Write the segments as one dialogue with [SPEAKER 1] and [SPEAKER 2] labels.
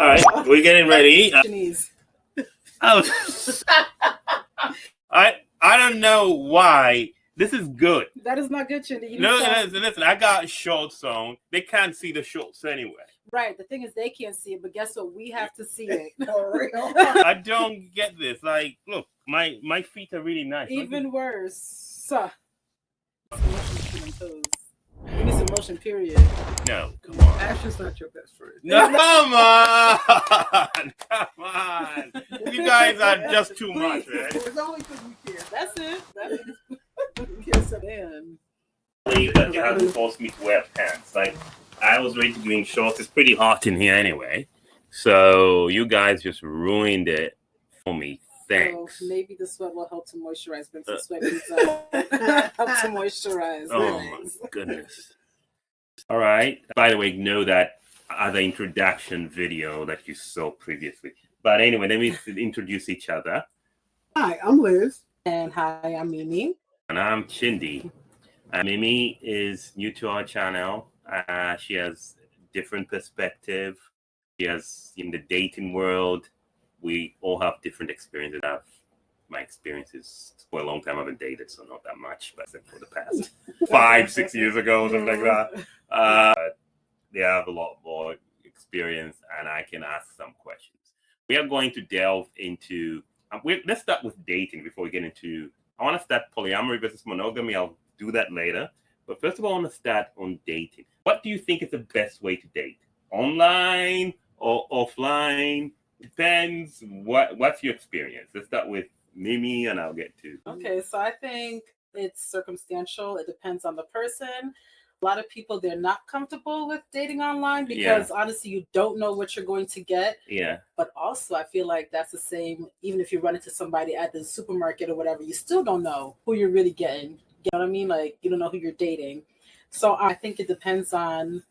[SPEAKER 1] All right, we're getting ready.
[SPEAKER 2] Chinese.
[SPEAKER 1] Oh, I don't know why. This is good.
[SPEAKER 2] That is not good, Chinny.
[SPEAKER 1] No, listen. I got shorts on. They can't see the shorts anyway.
[SPEAKER 2] Right. The thing is, they can't see it, but guess what? We have to see it.
[SPEAKER 3] For real.
[SPEAKER 1] I don't get this. Like, look, my feet are really nice.
[SPEAKER 2] Even worse. We need some motion, period.
[SPEAKER 1] No, come on.
[SPEAKER 3] Ash is not your best friend.
[SPEAKER 1] No, come on. Come on. You guys are just too much, man.
[SPEAKER 3] It's only because we care.
[SPEAKER 2] That's it.
[SPEAKER 3] We care so damn.
[SPEAKER 1] Believe that you haven't forced me to wear pants. Like, I was ready to doing shorts. It's pretty hot in here anyway. So you guys just ruined it for me. Thanks.
[SPEAKER 2] So maybe the sweat will help to moisturize. Bring some sweat beads out. Help to moisturize.
[SPEAKER 1] Oh my goodness. All right. By the way, know that other introduction video that you saw previously. But anyway, let me introduce each other.
[SPEAKER 3] Hi, I'm Liz.
[SPEAKER 2] And hi, I'm Mimi.
[SPEAKER 1] And I'm Chindi. Mimi is new to our channel. She has different perspective. She has in the dating world. We all have different experiences. My experiences for a long time. I haven't dated, so not that much, but for the past 5-6 years ago, something like that. They have a lot more experience, and I can ask some questions. We are going to delve into. Let's start with dating before we get into. I want to start polyamory versus monogamy. I'll do that later. But first of all, I want to start on dating. What do you think is the best way to date? Online or offline? Depends. What's your experience? Let's start with Mimi, and I'll get to.
[SPEAKER 2] Okay, so I think it's circumstantial. It depends on the person. A lot of people, they're not comfortable with dating online because honestly, you don't know what you're going to get.
[SPEAKER 1] Yeah.
[SPEAKER 2] But also, I feel like that's the same. Even if you run into somebody at the supermarket or whatever, you still don't know who you're really getting. You know what I mean? Like, you don't know who you're dating. So I think it depends on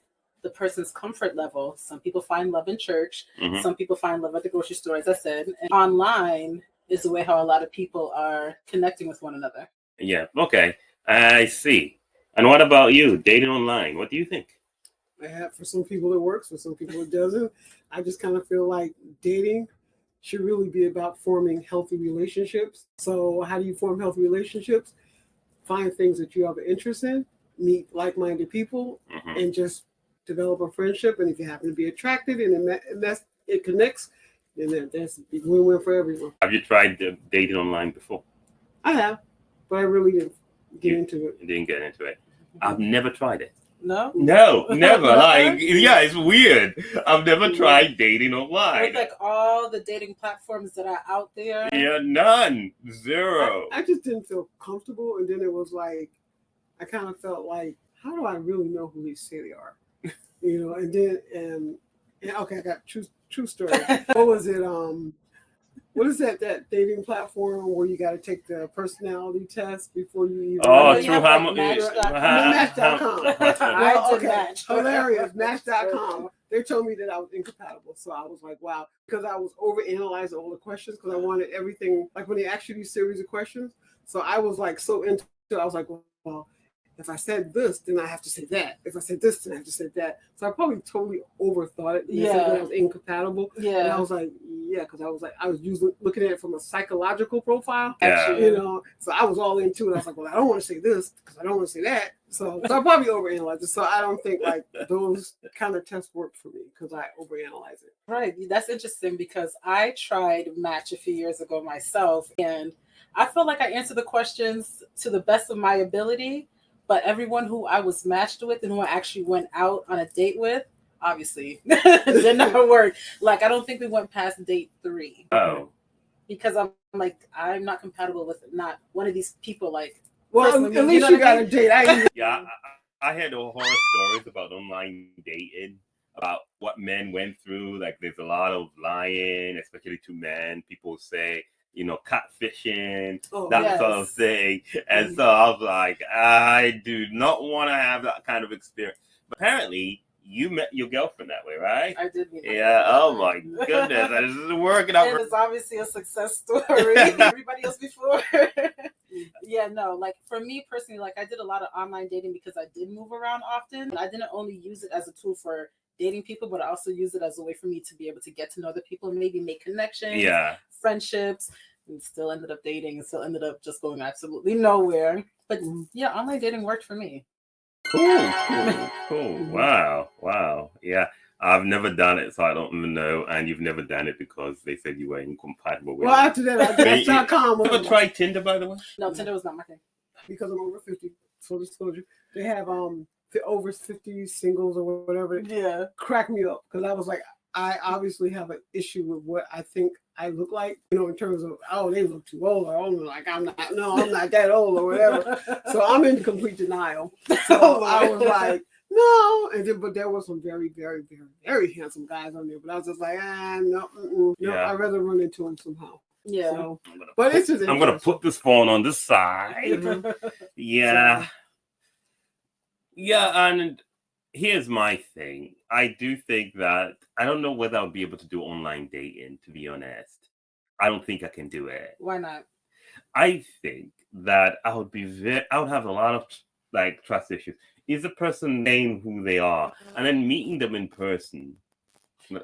[SPEAKER 2] the person's comfort level. Some people find love in church.
[SPEAKER 1] Mm-hmm.
[SPEAKER 2] Some people find love at the grocery store, as I said. And online is the way how a lot of people are connecting with one another.
[SPEAKER 1] Yeah. Okay. I see. And what about you? Dating online. What do you think?
[SPEAKER 3] For some people it works, for some people it doesn't. I just kind of feel like dating should really be about forming healthy relationships. So how do you form healthy relationships? Find things that you have an interest in, meet like-minded people, and just develop a friendship. And if you happen to be attracted and it connects, then that's a win-win for everyone.
[SPEAKER 1] Have you tried dating online before?
[SPEAKER 3] I have, but I really didn't get into it.
[SPEAKER 1] You didn't get into it. I've never tried it.
[SPEAKER 2] No,
[SPEAKER 1] never. Like, yeah, it's weird. I've never tried dating online.
[SPEAKER 2] With like all the dating platforms that are out there.
[SPEAKER 1] Yeah, none. Zero.
[SPEAKER 3] I just didn't feel comfortable, and then it was like I kind of felt like, how do I really know who they say they are? You know, and then okay, I got true story. What was it? What is that dating platform where you got to take the personality test before you even?
[SPEAKER 2] Match.com.
[SPEAKER 3] Match. Hilarious. Match.com. They told me that I was incompatible, so I was like, wow, because I was overanalyzing all the questions because I wanted everything. Like when they ask you these series of questions, so I was like so into it. I was like, well, if I said this, then I have to say that. If I said this, then I have to say that. So I probably totally overthought it.
[SPEAKER 2] Yeah.
[SPEAKER 3] I was incompatible.
[SPEAKER 2] Yeah.
[SPEAKER 3] And I was like, yeah, because I was usually looking at it from a psychological profile.
[SPEAKER 1] Yeah.
[SPEAKER 3] You know, so I was all into it. I was like, well, I don't want to say this because I don't want to say that. So I probably overanalyzed it. So I don't think like those kind of tests work for me because I overanalyze it.
[SPEAKER 2] Right. That's interesting because I tried Match a few years ago myself, and I feel like I answered the questions to the best of my ability. But everyone who I was matched with and who I actually went out on a date with, obviously, did not work. Like, I don't think we went past date 3.
[SPEAKER 1] Oh.
[SPEAKER 2] Because I'm like, I'm not compatible with not one of these people. Like,
[SPEAKER 3] well, at least you got a date.
[SPEAKER 1] Yeah, I heard horror stories about online dating, about what men went through. Like, there's a lot of lying, especially to men. People say, you know, catfishing, that sort of thing. And so I was like, I do not want to have that kind of experience. But apparently, you met your girlfriend that way, right?
[SPEAKER 2] I did meet
[SPEAKER 1] Yeah. Oh my goodness, this is working out.
[SPEAKER 2] It is obviously a success story. Everybody else before. Yeah, no, like for me personally, like I did a lot of online dating because I did move around often. I didn't only use it as a tool for dating people, but I also use it as a way for me to be able to get to know the people and maybe make connections,
[SPEAKER 1] Yeah.
[SPEAKER 2] friendships, and still ended up dating and still ended up just going absolutely nowhere. But yeah, online dating worked for me.
[SPEAKER 1] Cool. Wow. Yeah. I've never done it, so I don't even know. And you've never done it because they said you were incompatible with
[SPEAKER 3] Well,
[SPEAKER 1] it.
[SPEAKER 3] after that, I did .com.
[SPEAKER 1] You ever tried Tinder, by the way?
[SPEAKER 2] No, Tinder was not my thing.
[SPEAKER 3] Because I'm over 50, full disclosure. They have the over 50 singles or whatever.
[SPEAKER 2] Yeah.
[SPEAKER 3] Crack me up because I was like, I obviously have an issue with what I think I look like, you know, in terms of, oh, they look too old, or oh, like I'm not that old or whatever. So I'm in complete denial. So I was like, no, and then but there were some very, very, very, very handsome guys on there, but I was just like, no,
[SPEAKER 1] Yeah.
[SPEAKER 3] I'd rather run into them somehow.
[SPEAKER 2] Yeah.
[SPEAKER 3] So, but it's just
[SPEAKER 1] I'm gonna put this phone on this side. Yeah. Yeah, and here's my thing. I do think that I don't know whether I'll be able to do online dating, to be honest. I don't think I can do it.
[SPEAKER 2] Why not?
[SPEAKER 1] I think that I would have a lot of like trust issues. Is the person knowing who they are and then meeting them in person,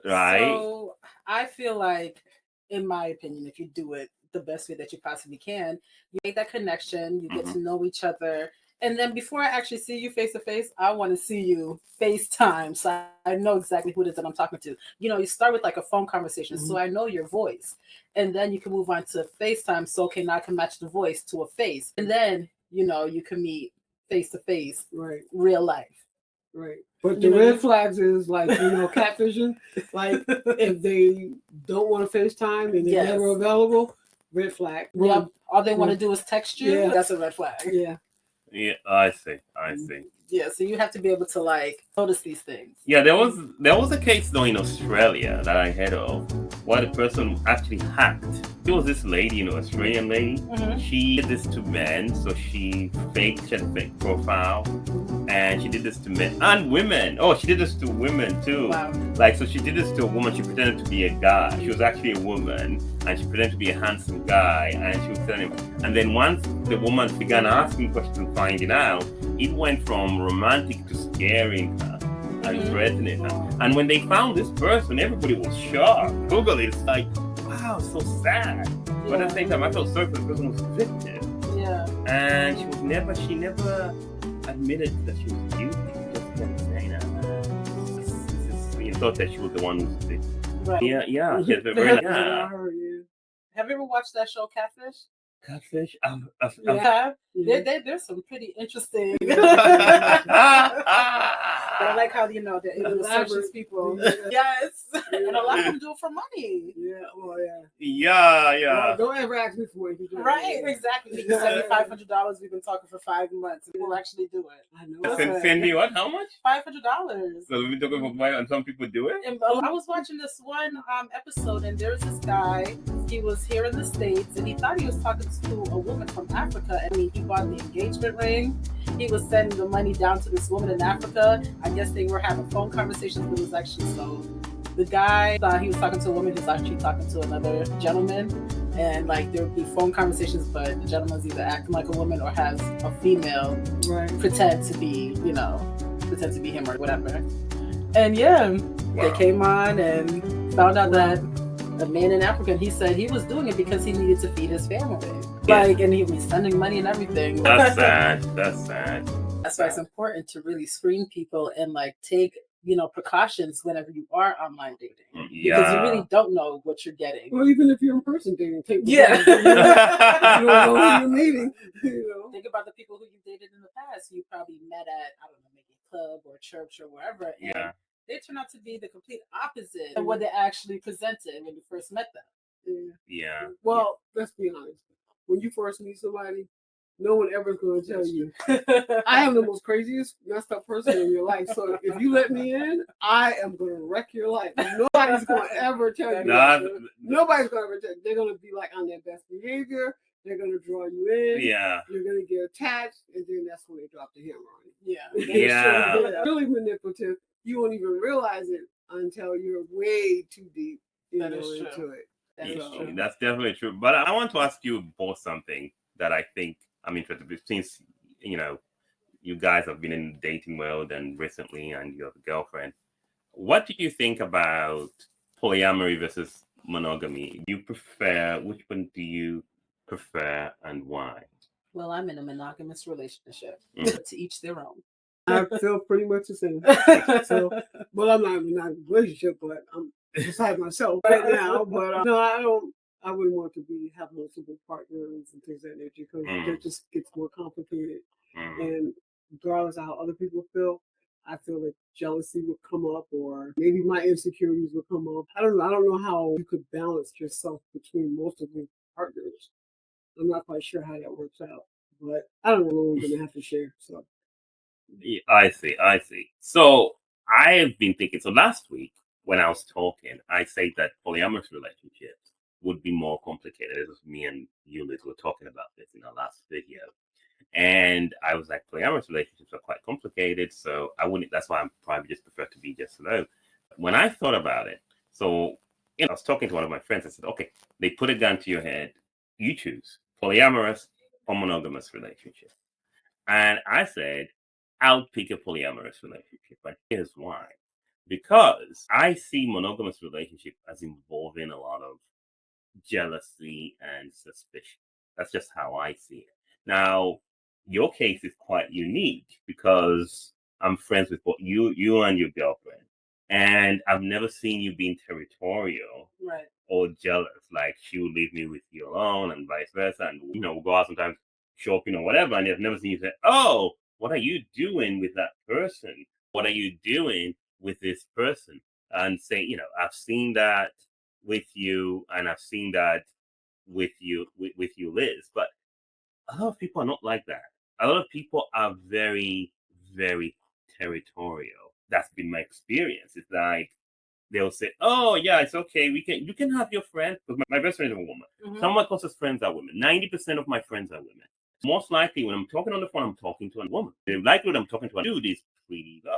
[SPEAKER 1] right?
[SPEAKER 2] So I feel like, in my opinion, if you do it the best way that you possibly can, you make that connection, you get to know each other. And then before I actually see you face to face, I want to see you FaceTime. So I know exactly who it is that I'm talking to. You know, you start with like a phone conversation. So I know your voice. And then you can move on to FaceTime. So, okay, now I can match the voice to a face. And then, you know, you can meet face to face,
[SPEAKER 3] right,
[SPEAKER 2] real life.
[SPEAKER 3] Right. But the red flags is like, you know, catfishing. Like if they don't want to FaceTime and they're never available, red flag.
[SPEAKER 2] Yeah. All they want to do is text you.
[SPEAKER 3] Yeah.
[SPEAKER 2] That's a red flag.
[SPEAKER 3] Yeah.
[SPEAKER 1] Yeah, I see.
[SPEAKER 2] Yeah, so you have to be able to like notice these things.
[SPEAKER 1] Yeah, there was a case though in Australia that I heard of where the person actually hacked. It was this lady, you know, Australian lady. She did this to men, so she had a fake profile, and she did this to men and women. Oh, she did this to women too.
[SPEAKER 2] Wow.
[SPEAKER 1] Like, so she did this to a woman. She pretended to be a guy. She was actually a woman, and she pretended to be a handsome guy, and she was telling him. And then once the woman began asking questions and finding out, it went from romantic to scaring her and threatening her. And when they found this person, everybody was shocked. Google it. It's like, wow, so sad. But at the same time, I felt sorry for the person who was a victim.
[SPEAKER 2] Yeah.
[SPEAKER 1] And she never admitted that she was guilty. She just kept saying, you thought that she was the one who was the victim.
[SPEAKER 2] Right.
[SPEAKER 1] Yeah. She had very,
[SPEAKER 2] Have you ever watched that show Catfish?
[SPEAKER 1] Catfish?
[SPEAKER 2] There's some pretty interesting. I like how, you know, they're able to search these people. Yes. And a lot of them do it for money.
[SPEAKER 3] Yeah. Oh, yeah.
[SPEAKER 1] Yeah.
[SPEAKER 3] Well, don't ever ask me for it.
[SPEAKER 2] Right, exactly. You can send me $500. We've been talking for 5 months. We'll actually do it.
[SPEAKER 3] I know.
[SPEAKER 1] Send me what? How much?
[SPEAKER 2] $500.
[SPEAKER 1] So we've been talking about money, and some people do it?
[SPEAKER 2] And I was watching this one episode, and there was this guy. He was here in the States, and he thought he was talking to a woman from Africa. I mean, he bought the engagement ring. He was sending the money down to this woman in Africa. I guess they were having phone conversations, but it was actually so. The guy thought he was talking to a woman who's actually talking to another gentleman. And like there would be phone conversations, but the gentleman's either acting like a woman or has a female pretend to be him or whatever. And they came on and found out that a man in Africa, he said he was doing it because he needed to feed his family. Like, and he was sending money and everything.
[SPEAKER 1] That's sad.
[SPEAKER 2] That's why it's important to really screen people and like take, you know, precautions whenever you are online dating. Because you really don't know what you're getting.
[SPEAKER 3] Well, even if you're in person dating, take
[SPEAKER 2] you
[SPEAKER 3] don't know who you're meeting. You know?
[SPEAKER 2] Think about the people who you dated in the past. You probably met at, I don't know, maybe a club or a church or wherever. And they turn out to be the complete opposite of what they actually presented when you first met them.
[SPEAKER 1] Yeah.
[SPEAKER 3] Well, let's be honest. When you first meet somebody, no one ever is going to tell you, I am the most craziest, messed up person in your life. So if you let me in, I am going to wreck your life. Nobody's going to ever tell you. Nobody's going to ever tell you. They're going to be like on their best behavior. They're going to draw you in.
[SPEAKER 1] Yeah.
[SPEAKER 3] You're going to get attached. And then that's when they drop the hammer on you.
[SPEAKER 1] Yeah.
[SPEAKER 3] They're really manipulative. You won't even realize it until you're way too deep into it.
[SPEAKER 1] That's definitely true. But I want to ask you both something that I think I'm interested in. Since, you know, you guys have been in the dating world and recently and you have a girlfriend, what do you think about polyamory versus monogamy? Which one do you prefer and why?
[SPEAKER 2] Well, I'm in a monogamous relationship.
[SPEAKER 1] Mm.
[SPEAKER 2] To each their own.
[SPEAKER 3] I feel pretty much the same. So, well, I'm not in a relationship, but I'm beside myself right now. But no, I don't. I wouldn't want to have multiple partners and things of that nature because it just gets more complicated. And regardless of how other people feel, I feel that jealousy would come up, or maybe my insecurities would come up. I don't know. I don't know how you could balance yourself between multiple partners. I'm not quite sure how that works out, but I don't know what I'm gonna have to share. So.
[SPEAKER 1] Yeah, I see. So I have been thinking. So last week when I was talking, I said that polyamorous relationships would be more complicated. It was me and you, Liz, were talking about this in our last video, and I was like, polyamorous relationships are quite complicated. So I wouldn't. That's why I'm probably just prefer to be just alone. When I thought about it, so I was talking to one of my friends. I said, okay, they put a gun to your head. You choose polyamorous or monogamous relationship. And I said, I'll pick a polyamorous relationship. But here's why. Because I see monogamous relationship as involving a lot of jealousy and suspicion. That's just how I see it. Now, your case is quite unique because I'm friends with both you and your girlfriend. And I've never seen you being territorial
[SPEAKER 2] Right.
[SPEAKER 1] or jealous. Like she would leave me with you alone and vice versa. And we'll go out sometimes shopping or whatever. And I've never seen you say, oh, what are you doing with that person? What are you doing with this person? And say, I've seen that with you, and I've seen that with you, Liz. But a lot of people are not like that. A lot of people are very, very territorial. That's been my experience. It's like they'll say, "Oh yeah, it's okay. You can have your friends." Because my best friend is a woman.
[SPEAKER 2] Mhm.
[SPEAKER 1] Some of my closest friends are women. 90% of my friends are women. Most likely, when I'm talking on the phone, I'm talking to a woman. The likelihood I'm talking to a dude is pretty low.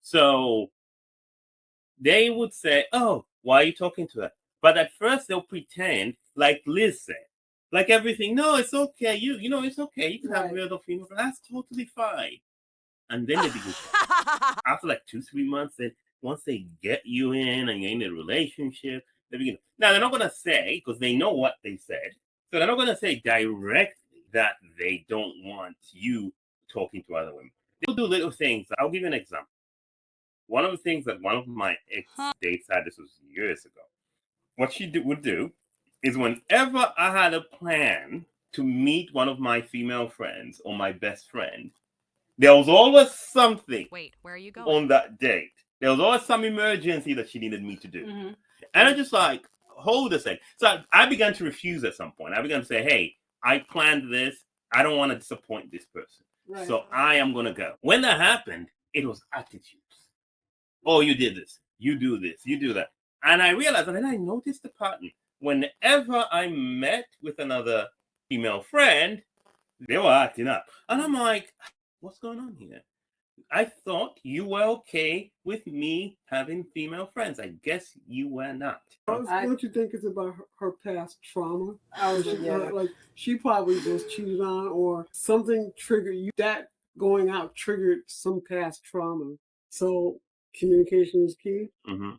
[SPEAKER 1] So they would say, "Oh, why are you talking to her?" But at first, they'll pretend, like Liz said, like everything. No, it's okay. It's okay. You can have
[SPEAKER 2] Right.
[SPEAKER 1] real or female. That's totally fine. And then they begin after like 2-3 months. Then once they get you in and you're in a relationship, they begin. Now they're not gonna say, because they know what they said, so they're not gonna say directly that they don't want you talking to other women. They'll do little things. I'll give you an example. One of the things that one of my ex dates had, this was years ago, what she would do is whenever I had a plan to meet one of my female friends or my best friend, there was always something.
[SPEAKER 4] Wait, where are you going?
[SPEAKER 1] On that date, there was always some emergency that she needed me to do.
[SPEAKER 2] Mm-hmm.
[SPEAKER 1] And I just like, hold a second. So I began to refuse at some point. I began to say, hey, I planned this. I don't want to disappoint this person.
[SPEAKER 2] Right.
[SPEAKER 1] So I am going to go. When that happened, it was attitudes. Oh, you did this. You do this. You do that. And I realized, and then I noticed the pattern. Whenever I met with another female friend, they were acting up. And I'm like, what's going on here? I thought you were okay with me having female friends. I guess you were not.
[SPEAKER 3] Don't you think it's about her past trauma?
[SPEAKER 2] Yeah.
[SPEAKER 3] Like she probably was cheated on, or something triggered you. That going out triggered some past trauma. So communication is key.
[SPEAKER 1] Mm-hmm.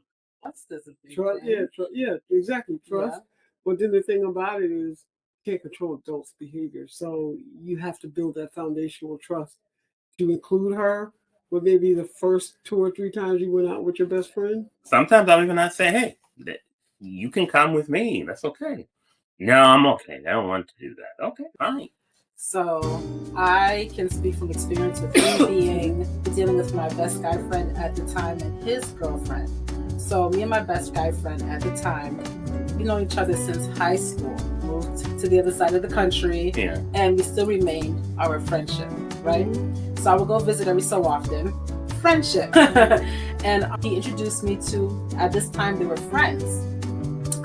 [SPEAKER 2] Trust is a big
[SPEAKER 3] Trust,
[SPEAKER 2] thing.
[SPEAKER 3] yeah, exactly. Trust.
[SPEAKER 2] Yeah.
[SPEAKER 3] But then the thing about it is, you can't control adults' behavior. So you have to build that foundational trust. To include her, would maybe the first 2 or 3 times you went out with your best friend?
[SPEAKER 1] Sometimes I'll even not say, hey, you can come with me. That's okay. No, I'm okay. I don't want to do that. Okay, fine.
[SPEAKER 2] So I can speak from experience with me dealing with my best guy friend at the time and his girlfriend. So me and my best guy friend at the time, we know each other since high school, moved to the other side of the country,
[SPEAKER 1] Yeah.
[SPEAKER 2] and we still remain our friendship, right? So I would go visit every so often. Friendship. And he introduced me to, at this time, they were friends.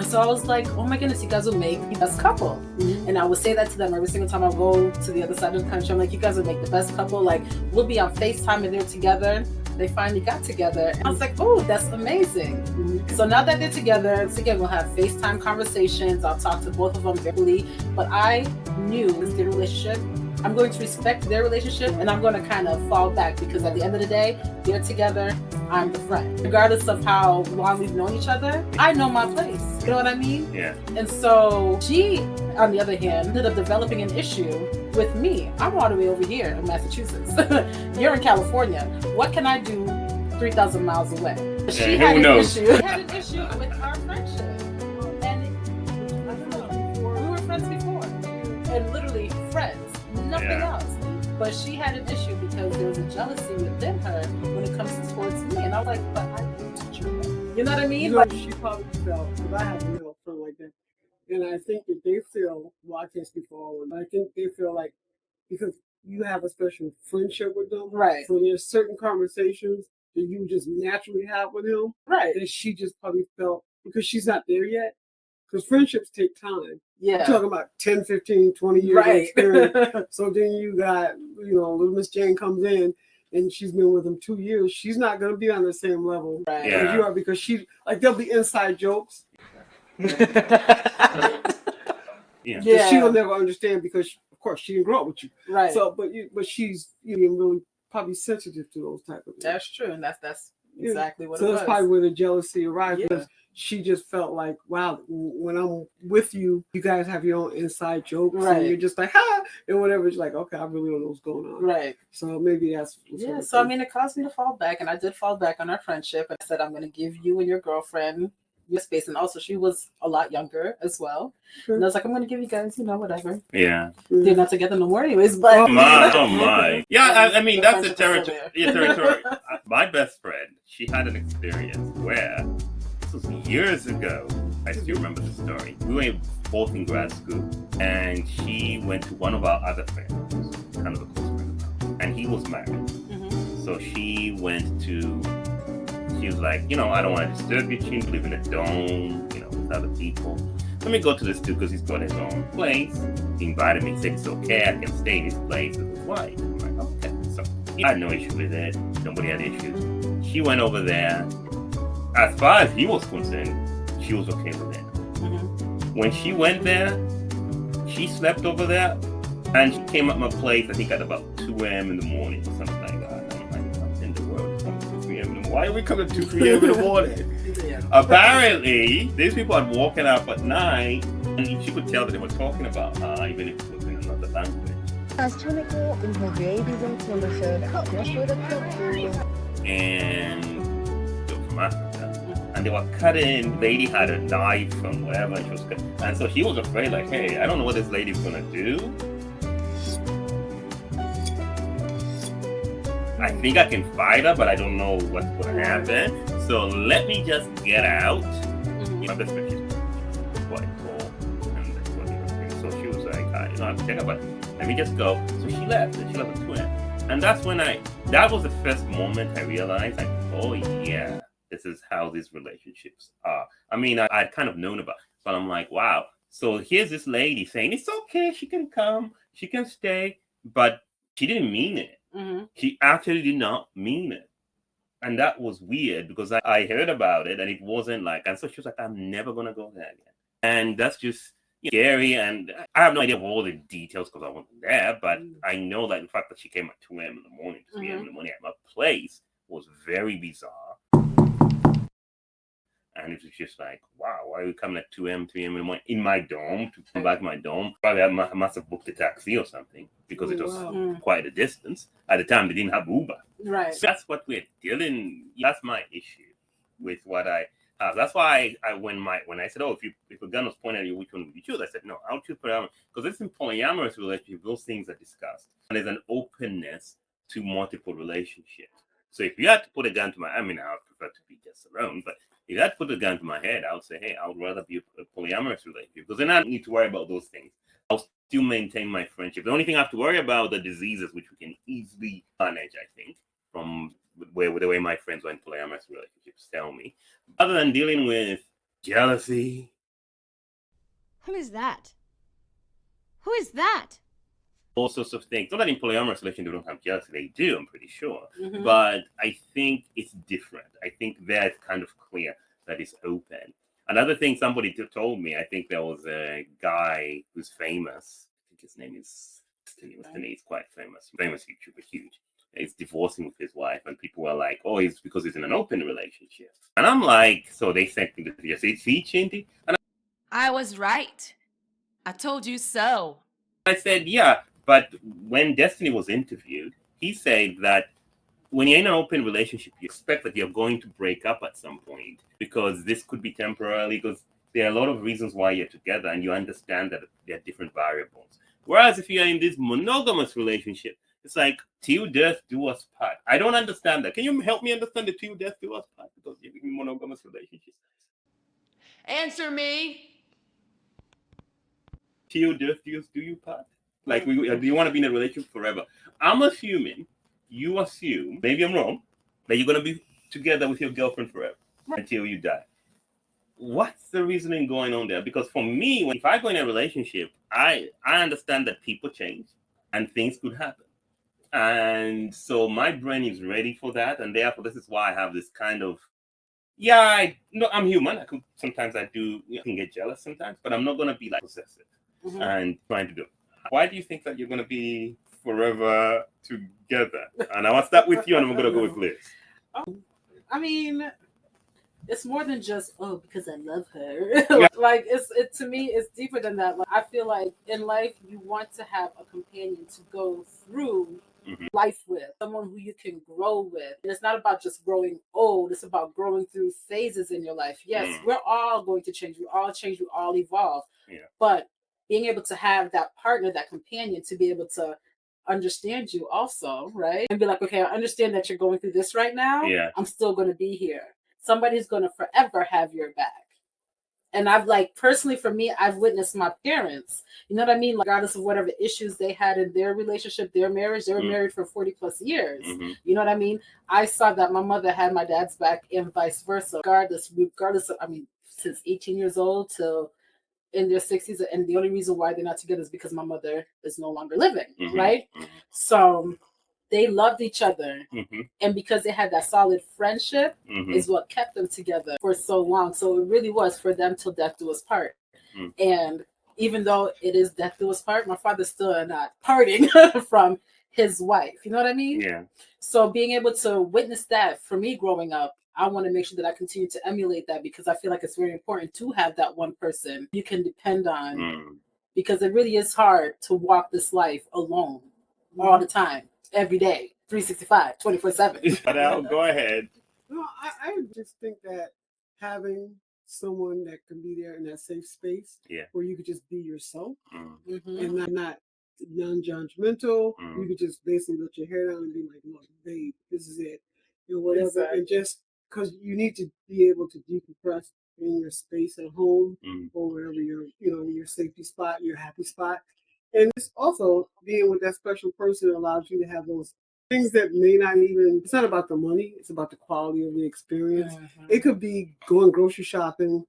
[SPEAKER 2] So I was like, oh my goodness, you guys will make the best couple.
[SPEAKER 3] Mm-hmm.
[SPEAKER 2] And I would say that to them every single time I go to the other side of the country. I'm like, you guys will make the best couple. Like, we'll be on FaceTime and they're together. They finally got together. And I was like, oh, that's amazing.
[SPEAKER 3] Mm-hmm.
[SPEAKER 2] So now that they're together, so again, we'll have FaceTime conversations. I'll talk to both of them verbally. But I knew it's their relationship. I'm going to respect their relationship and I'm going to kind of fall back because at the end of the day, they're together. I'm the friend. Regardless of how long we've known each other, I know my place. You know what I mean?
[SPEAKER 1] Yeah.
[SPEAKER 2] And so she, on the other hand, ended up developing an issue with me. I'm all the way over here in Massachusetts. You're in California. What can I do 3,000 miles away? She had an issue. She had an issue with our friendship. And I don't know, we were friends before. And literally friends. Nothing else. But she had an issue because there was a jealousy within her when it comes towards me. And I was like, but I didn't touch her. You know what I mean?
[SPEAKER 3] You know,
[SPEAKER 2] Like,
[SPEAKER 3] she probably felt, because I have a male friend like that, and I think that they feel, well, I can't speak for all of them, but I think they feel like because you have a special friendship with them,
[SPEAKER 2] right,
[SPEAKER 3] so there's certain conversations that you just naturally have with him,
[SPEAKER 2] right.
[SPEAKER 3] that she just probably felt, because she's not there yet, because friendships take time.
[SPEAKER 2] Yeah.
[SPEAKER 3] You're talking about 10, 15, 20 years of
[SPEAKER 2] Right.
[SPEAKER 3] experience. So then you got, little Miss Jane comes in and she's been with him 2 years. She's not going to be on the same level
[SPEAKER 2] Right.
[SPEAKER 3] as you are, because she, like, there'll be inside jokes that she will never understand because, of course, she didn't grow up with you.
[SPEAKER 2] Right.
[SPEAKER 3] So, but she's really probably sensitive to those type of things.
[SPEAKER 2] That's true, and that's exactly what it
[SPEAKER 3] so
[SPEAKER 2] was.
[SPEAKER 3] that's probably where the jealousy arrived,
[SPEAKER 2] Yeah.
[SPEAKER 3] because she just felt like, wow, when I'm with you, you guys have your own inside jokes,
[SPEAKER 2] Right.
[SPEAKER 3] and you're just like, ha, and whatever. It's like, okay, I really don't know what's going on.
[SPEAKER 2] Right.
[SPEAKER 3] So maybe that's
[SPEAKER 2] So I mean, it caused me to fall back, and I did fall back on our friendship. And I said, I'm going to give you and your girlfriend your space, and also she was a lot younger as well.
[SPEAKER 3] Sure.
[SPEAKER 2] And I was like, I'm going to give you guys, whatever.
[SPEAKER 1] Yeah.
[SPEAKER 2] They're not together no more, anyways. But
[SPEAKER 1] Oh my. Yeah, I mean, that's the
[SPEAKER 2] friendship is
[SPEAKER 1] territory. My best friend, she had an experience where, this was years ago, I still remember the story. We were both in grad school, and she went to one of our other friends, kind of a close friend of ours, and he was married.
[SPEAKER 2] Mm-hmm.
[SPEAKER 1] So she was like, I don't want to disturb you, Chin, live in a dome, with other people. Let me go to this dude because he's got his own place. He invited me, said it's okay, I can stay in his place with his wife. I'm like, okay. So he had no issue with it. Nobody had issues. She went over there. As far as he was concerned, she was okay with it.
[SPEAKER 2] Mm-hmm.
[SPEAKER 1] When she went there, she slept over there, and she came at my place, I think at about 2 a.m. in the morning or something like that. I'm like, I'm in the world. It's coming 2, 3 a.m. in the morning. Why are we coming 2, 3 a.m. in the morning? Apparently, these people had woken up at night, and she could tell that they were talking about her, even if it was in another language.
[SPEAKER 4] And
[SPEAKER 1] they were from Africa, and they were cutting. The lady had a knife from wherever she was cutting, and so he was afraid, like, hey, I don't know what this lady's gonna do. I think I can fight her, but I don't know what's gonna happen. So let me just get out.
[SPEAKER 2] Mm-hmm.
[SPEAKER 1] My best friend, she's quite tall, and that's what he was doing. So she was like, I have to take her, but let me just go. So she left, and she left with 2 a.m. And that's when that was the first moment I realized, like, oh yeah, this is how these relationships are. I mean, I'd kind of known about it, but I'm like, wow. So here's this lady saying, it's okay, she can come, she can stay, but she didn't mean it.
[SPEAKER 2] Mm-hmm.
[SPEAKER 1] She actually did not mean it. And that was weird because I heard about it and it wasn't like, and so she was like, I'm never going to go there again. And that's just scary. And I have no idea of all the details because I wasn't there, but I know that the fact that she came at 2 a.m. in the morning, 3 a.m. in the morning at my place was very bizarre. And it was just like, wow, why are you coming at 2 a.m., 3 a.m. in the morning in my dome to come back to my dome? Probably I must have booked a taxi or something because it was quite a distance. At the time, they didn't have Uber.
[SPEAKER 2] Right.
[SPEAKER 1] So that's what we're dealing. That's my issue with what I have. That's why when I said, oh, if a gun was pointed at you, which one would you choose? I said, no, I'll choose polyamorous because it's in polyamorous relationship. Those things are discussed, and there's an openness to multiple relationships. So if you had to put a gun to my, I mean, I would prefer to be just alone, but if you had to put a gun to my head, I would say, hey, I would rather be a polyamorous relationship because then I don't need to worry about those things. I'll still maintain my friendship. The only thing I have to worry about are the diseases, which we can easily manage, I think, from the way my friends who are in polyamorous relationships tell me. Other than dealing with jealousy.
[SPEAKER 5] Who is that? Who is that?
[SPEAKER 1] All sorts of things. Not that in polyamorous relationships they don't have jealousy. They do, I'm pretty sure.
[SPEAKER 2] Mm-hmm.
[SPEAKER 1] But I think it's different. I think there it's kind of clear that it's open. Another thing somebody told me, I think there was a guy who's famous. I think his name is, he's quite famous YouTuber, huge. is divorcing with his wife, and people were like, "Oh, it's because he's in an open relationship." And I'm like, so they sent me the video. See, Chindy? And
[SPEAKER 4] I was right. I told you so.
[SPEAKER 1] I said, yeah, but when Destiny was interviewed, he said that when you're in an open relationship, you expect that you're going to break up at some point because this could be temporarily, because there are a lot of reasons why you're together, and you understand that there are different variables. Whereas if you're in this monogamous relationship, it's like, till death do us part. I don't understand that. Can you help me understand the till death do us part? Because you're in monogamous relationships.
[SPEAKER 4] Answer me.
[SPEAKER 1] Till death do you part? Like, do you want to be in a relationship forever? I'm assuming, you assume, maybe I'm wrong, that you're going to be together with your girlfriend forever until you die. What's the reasoning going on there? Because for me, if I go in a relationship, I understand that people change and things could happen. And so my brain is ready for that. And therefore, this is why I have this kind of, I'm human. Sometimes I can get jealous sometimes, but I'm not going to be like possessive and trying to do it. Why do you think that you're going to be forever together? And I want to start with you, and I'm going to go with Liz.
[SPEAKER 2] I mean, it's more than just because I love her. Like to me, it's deeper than that. Like, I feel like in life you want to have a companion to go through life with, someone who you can grow with. And it's not about just growing old, it's about growing through phases in your life. Yes, we're all going to change, we all evolve. But being able to have that partner, that companion, to be able to understand you also, right? And be like, okay, I understand that you're going through this right now. I'm still going to be here. Somebody's going to forever have your back. And I've personally for me, I've witnessed my parents, you know what I mean? Like, regardless of whatever issues they had in their relationship, their marriage, they were married for 40 plus years. You know what I mean? I saw that my mother had my dad's back and vice versa, regardless of, since 18 years old till in their 60s. And the only reason why they're not together is because my mother is no longer living, right? So they loved each other. And because they had that solid friendship is what kept them together for so long. So it really was for them till death do us part. And even though it is death do us part, my father's still not parting from his wife. You know what I mean?
[SPEAKER 1] Yeah.
[SPEAKER 2] So being able to witness that for me growing up, I want to make sure that I continue to emulate that, because I feel like it's very important to have that one person you can depend on, because it really is hard to walk this life alone all the time, every day, 365, 24/7.
[SPEAKER 1] But Al, go ahead.
[SPEAKER 3] No, I just think that having someone that can be there in that safe space where you could just be yourself and not non-judgmental, you could just basically let your hair down and be like, look, babe, this is it, whatever. Exactly. And just because you need to be able to decompress in your space at home or wherever your safety spot, your happy spot. And it's also being with that special person allows you to have those things that may not even, it's not about the money, it's about the quality of the experience. It could be going grocery shopping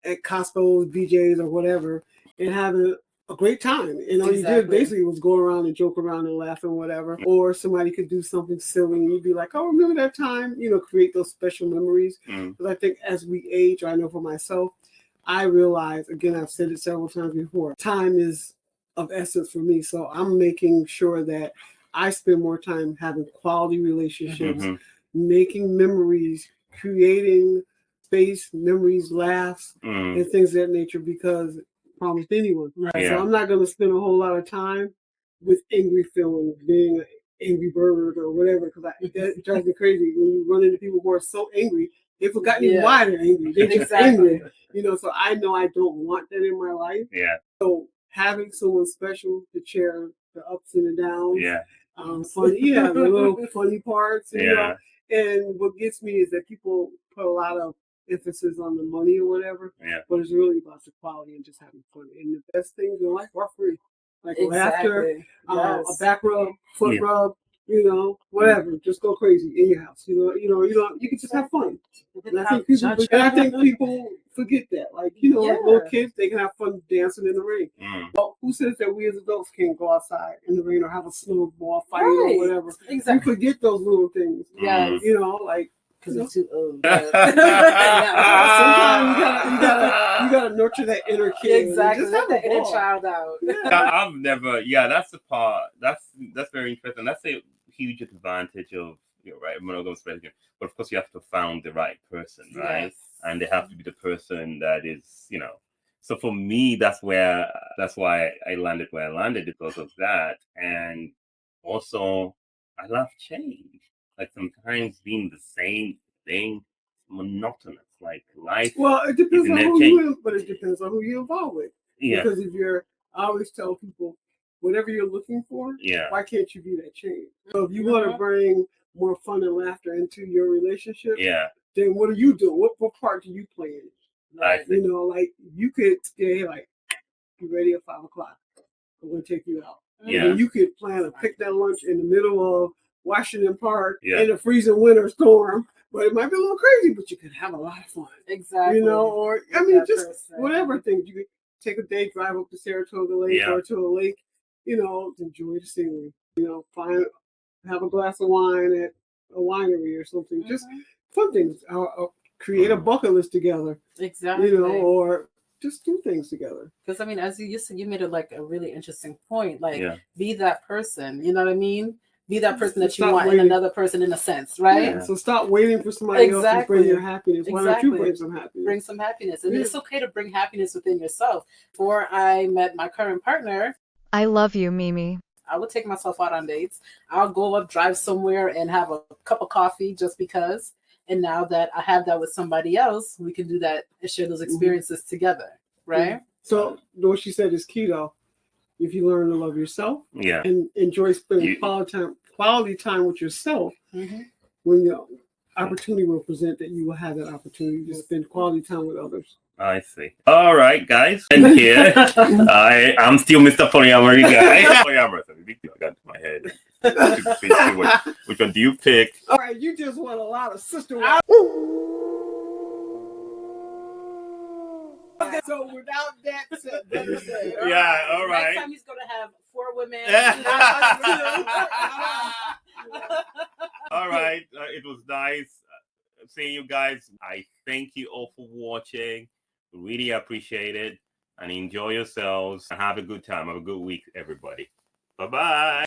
[SPEAKER 3] at Costco, BJ's, or whatever, and having a great time. And all you did basically was go around and joke around and laugh and whatever. Or somebody could do something silly and you'd be like, oh, remember that time? Create those special memories. Because I think as we age, or I know for myself, I realize, again, I've said it several times before, time is of essence for me. So I'm making sure that I spend more time having quality relationships, making memories, creating space, memories, laughs, and things of that nature, because I promised anyone. Right. So I'm not going to spend a whole lot of time with angry feelings, being an angry bird or whatever, because that drives me crazy when you run into people who are so angry. They've forgotten why they're angry. They're just angry. So I know I don't want that in my life. So having someone special to share the ups and the downs, the little funny parts, and what gets me is that people put a lot of emphasis on the money or whatever, but it's really about the quality and just having fun. And the best things in life are free, like laughter, a back rub, foot rub, whatever. Just go crazy in your house. You can just have fun. And I think people forget that. Like little kids, they can have fun dancing in the rain. But who says that we as adults can't go outside in the rain or have a snowball fight or whatever? You forget those little things. Because it's too old. Sometimes you gotta nurture that inner kid.
[SPEAKER 2] Exactly. Let the inner child out.
[SPEAKER 1] I've never. That's the part. That's very interesting. That's a huge advantage of right monogamous relationship, but of course you have to find the right person, right?
[SPEAKER 2] Yes.
[SPEAKER 1] And they have to be the person that is, So for me, that's why I landed where I landed because of that, and also I love change. Like sometimes being the same thing, monotonous. Like life.
[SPEAKER 3] Well, it depends
[SPEAKER 1] Isn't
[SPEAKER 3] on
[SPEAKER 1] that
[SPEAKER 3] who
[SPEAKER 1] change?
[SPEAKER 3] but it depends on who you're involved with.
[SPEAKER 1] Yeah,
[SPEAKER 3] Because I always tell people, whatever you're looking for,
[SPEAKER 1] yeah,
[SPEAKER 3] why can't you be that change? So if you want to bring more fun and laughter into your relationship,
[SPEAKER 1] yeah.
[SPEAKER 3] then what are you doing? What part do you play in?
[SPEAKER 1] I see.
[SPEAKER 3] You know, like you could stay like, you ready at 5:00. I'm gonna take you out.
[SPEAKER 1] Yeah.
[SPEAKER 3] And then you could plan a picnic lunch in the middle of Washington Park
[SPEAKER 1] Yeah.
[SPEAKER 3] in a freezing winter storm. But it might be a little crazy, but you could have a lot of fun.
[SPEAKER 2] Exactly.
[SPEAKER 3] You know, or I
[SPEAKER 2] With
[SPEAKER 3] mean,
[SPEAKER 2] that
[SPEAKER 3] just
[SPEAKER 2] person.
[SPEAKER 3] whatever things. You could take a day, drive up to Saratoga Lake
[SPEAKER 1] Yeah.
[SPEAKER 3] or to a lake, enjoy the scenery. Have a glass of wine at a winery or something. Just fun things. Create a bucket list together,
[SPEAKER 2] Exactly.
[SPEAKER 3] or just do things together.
[SPEAKER 2] Because I mean, as you said, you made it like a really interesting point. Like,
[SPEAKER 1] Yeah.
[SPEAKER 2] be that person. You know what I mean? Be that person that you
[SPEAKER 3] Stop
[SPEAKER 2] want
[SPEAKER 3] waiting.
[SPEAKER 2] in another person, in a sense, right?
[SPEAKER 3] Yeah, so stop waiting for somebody else to bring
[SPEAKER 2] Exactly.
[SPEAKER 3] your happiness. Why don't you
[SPEAKER 2] Exactly.
[SPEAKER 3] bring some happiness?
[SPEAKER 2] Bring some happiness, and
[SPEAKER 3] Yeah.
[SPEAKER 2] it's okay to bring happiness within yourself. Before I met my current partner,
[SPEAKER 6] I love you, Mimi.
[SPEAKER 2] I would take myself out on dates. I'll go up, drive somewhere, and have a cup of coffee just because. And now that I have that with somebody else, we can do that and share those experiences together, right?
[SPEAKER 3] So what she said is key though. If you learn to love yourself
[SPEAKER 1] Yeah.
[SPEAKER 3] and enjoy spending
[SPEAKER 1] You-
[SPEAKER 3] quality time with yourself, when the opportunity will present that you will have that opportunity to spend quality time with others.
[SPEAKER 1] I see. All right, guys. And here, I'm still Mr. Polyamory guy. Polyamorous. I got to my head. Which one do you pick?
[SPEAKER 3] All right, you just want a lot of sister. So without that said, better said.
[SPEAKER 1] Yeah, all
[SPEAKER 2] Next
[SPEAKER 1] right.
[SPEAKER 2] time he's going to have 4 women.
[SPEAKER 1] All right. It was nice seeing you guys. I thank you all for watching. Really appreciate it. And enjoy yourselves. And have a good time. Have a good week, everybody. Bye-bye.